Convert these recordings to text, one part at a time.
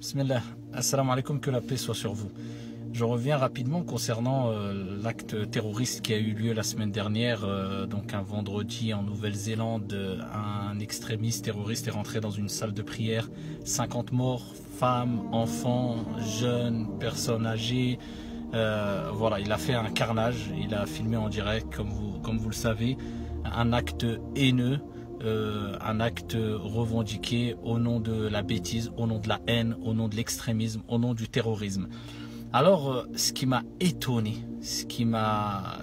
Bismillah, assalamu alaikum, que la paix soit sur vous. Je reviens rapidement concernant l'acte terroriste qui a eu lieu la semaine dernière, donc un vendredi en Nouvelle-Zélande. Un extrémiste terroriste est rentré dans une salle de prière, 50 morts, femmes, enfants, jeunes, personnes âgées. Voilà, il a fait un carnage, il a filmé en direct, comme vous le savez, un acte haineux. Un acte revendiqué au nom de la bêtise, au nom de la haine, au nom de l'extrémisme, au nom du terrorisme. Alors, ce qui m'a étonné, ce qui m'a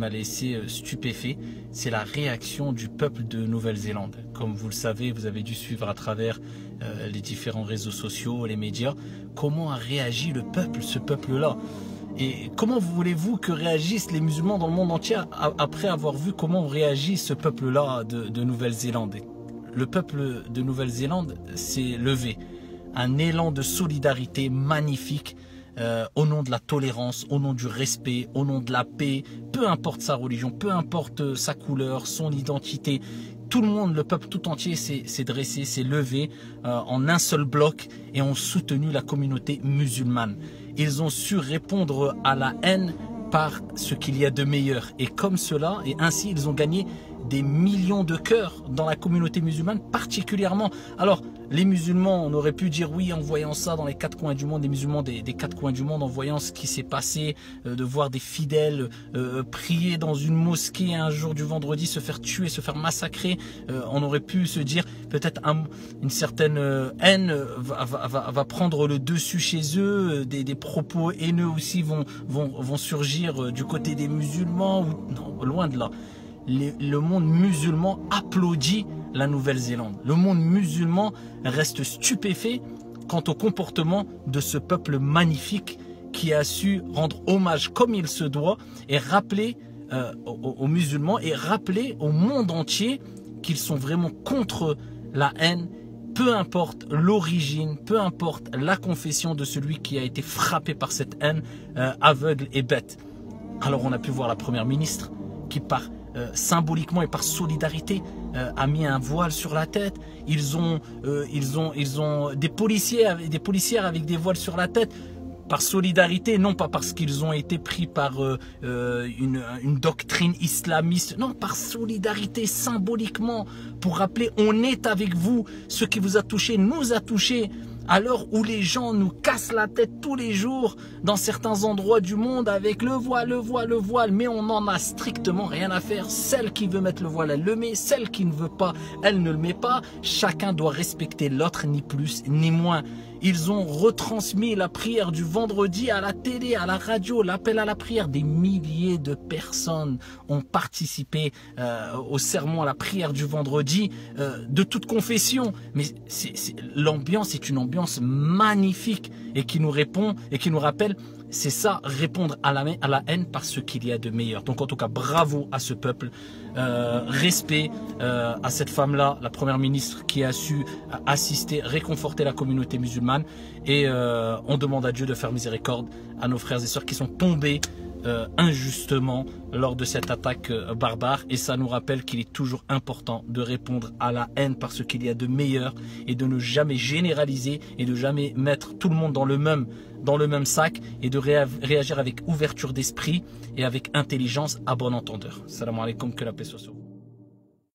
laissé stupéfait, c'est la réaction du peuple de Nouvelle-Zélande. Comme vous le savez, vous avez dû suivre à travers les différents réseaux sociaux, les médias, comment a réagi le peuple, ce peuple-là. Et comment voulez-vous que réagissent les musulmans dans le monde entier après avoir vu comment réagit ce peuple-là de Nouvelle-Zélande? Le peuple de Nouvelle-Zélande s'est levé. Un élan de solidarité magnifique au nom de la tolérance, au nom du respect, au nom de la paix, peu importe sa religion, peu importe sa couleur, son identité. Tout le monde, le peuple tout entier s'est dressé, s'est levé en un seul bloc et ont soutenu la communauté musulmane. Ils ont su répondre à la haine par ce qu'il y a de meilleur. Et comme cela, et ainsi, ils ont gagné des millions de cœurs dans la communauté musulmane particulièrement. Alors, les musulmans, on aurait pu dire oui en voyant ça dans les quatre coins du monde, les musulmans des quatre coins du monde, en voyant ce qui s'est passé, de voir des fidèles prier dans une mosquée un jour du vendredi, se faire tuer, se faire massacrer. On aurait pu se dire peut-être une certaine haine va prendre le dessus chez eux, des propos haineux aussi vont surgir du côté des musulmans. Non, loin de là. Le monde musulman applaudit la Nouvelle-Zélande. Le monde musulman reste stupéfait quant au comportement de ce peuple magnifique qui a su rendre hommage comme il se doit et rappeler aux musulmans et rappeler au monde entier qu'ils sont vraiment contre la haine, peu importe l'origine, peu importe la confession de celui qui a été frappé par cette haine aveugle et bête. Alors on a pu voir la première ministre qui symboliquement et par solidarité a mis un voile sur la tête. Ils ont des policières avec des voiles sur la tête par solidarité, non pas parce qu'ils ont été pris par une doctrine islamiste, non, par solidarité, symboliquement, pour rappeler on est avec vous, ce qui vous a touché nous a touché. À l'heure où les gens nous cassent la tête tous les jours dans certains endroits du monde avec le voile, mais on n'en a strictement rien à faire. Celle qui veut mettre le voile, elle le met. Celle qui ne veut pas, elle ne le met pas. Chacun doit respecter l'autre, ni plus ni moins. Ils ont retransmis la prière du vendredi à la télé, à la radio, l'appel à la prière. Des milliers de personnes ont participé au sermon, à la prière du vendredi, de toute confession. Mais l'ambiance est une ambiance magnifique et qui nous répond et qui nous rappelle, c'est ça, répondre à la haine par ce qu'il y a de meilleur. Donc en tout cas, bravo à ce peuple, respect à cette femme-là, la première ministre qui a su assister, réconforter la communauté musulmane et on demande à Dieu de faire miséricorde à nos frères et sœurs qui sont tombés injustement lors de cette attaque barbare, et ça nous rappelle qu'il est toujours important de répondre à la haine par ce qu'il y a de meilleur et de ne jamais généraliser et de jamais mettre tout le monde dans le même sac et de réagir avec ouverture d'esprit et avec intelligence à bon entendeur. Salam alaikum, que la paix soit sur vous.